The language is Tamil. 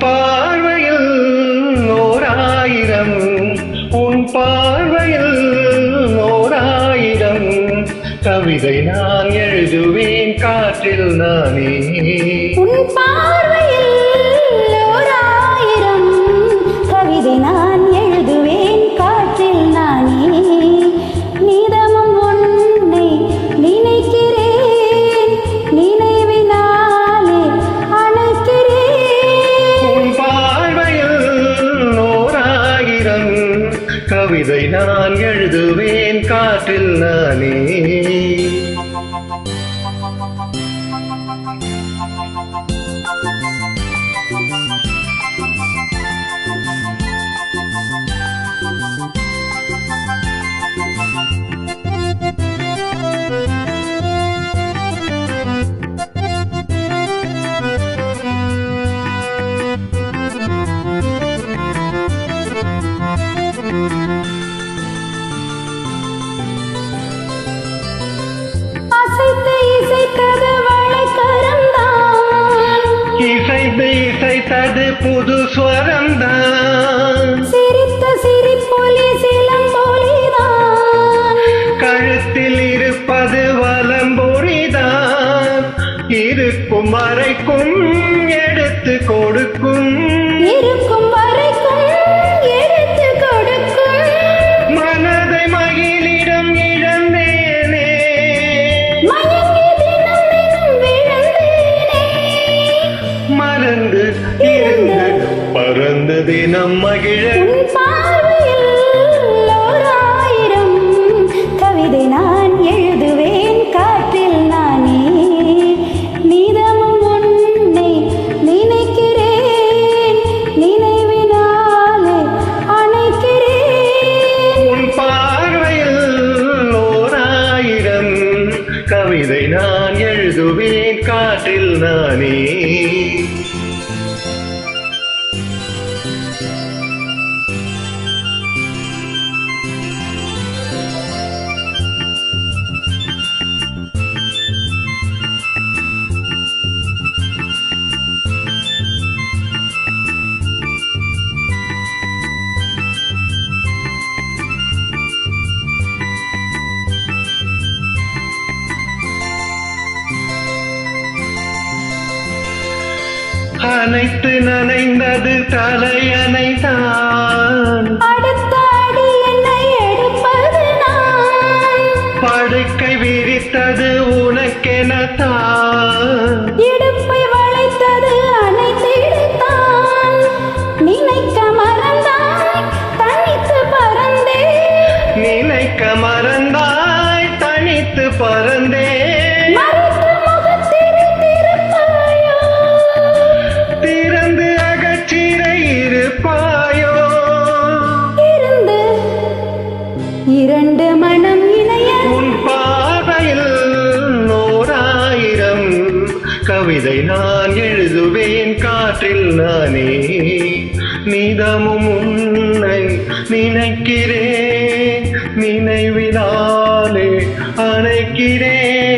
பார்வையில் ஓராயிரம், உன் பார்வையில் ஓராயிரம் கவிதை நான் எழுதுவேன் காற்றில் நானே. உன் பார்வையில் ஓராயிரம் கவிதை நான் எழுதுவேன் காற்றில் நானே. நீதமும் உன்னை நினைக்கிறேன், நினைவினாலே அணைக்கிறேன். உன் பார்வையில் ஓராயிரம் கவிதை நான் எழுதுவேன் காற்றில் நானே. இசைத்தது வளைக்கரம்தான், இசைத்து இசைத்தது புது ஸ்வரம்தான், சிரித்த சிரிப்பொலி சிலம்பொலிதான், கழுத்தில் இருப்பது வலம்பொறிதான், இருக்கும் வரைக்கும் எடுத்து கொடுக்கும், இருக்கும் வரைக்கும் எடுத்து கொடுக்கும். மனதை மகிழிடம் இழந்தேனே, மயங்கி தினம் தினம் விழுந்தேனே, மறந்து இருந்து பறந்து தினம் மகிழ. உன் பார்வையில் ஓராயிரம் கவிதை நான் எழுதுவேன் காற்றில் நானே. நீதமும் உன்னை நினைக்கிறேன், நினைவினாலே அணைக்கிறேன். உன் பார்வையில் ஓராயிரம் கவிதை நான் எழுதுவேன் காற்றில் நானே. அனைத்து நனைந்தது தலையணைதான், அடுத்த அடி என்னை எடுப்பது நான், படுக்கை விரித்தது உனக்கெனத்தான், இடுப்பை வளைத்தது அணைத்திடுத்தான். நினைக்க மறந்தாய் தனித்து பறந்தே, நினைக்க மறந்தாய் தனித்து பறந்தே, மறைத்த முகத்திரை திருப்பாயோ, திறந்து அகச்சிறை இருப்பாயோ, இருந்து இரண்டு மனம் இணைய. உன் பார்வையில் ஓராயிரம் கவிதை நான் எழுதுவேன் காற்றில் நானே. நீதமும் உன்னை நினைக்கிறேன், நினைவினாலே அணைக்கிறேன்.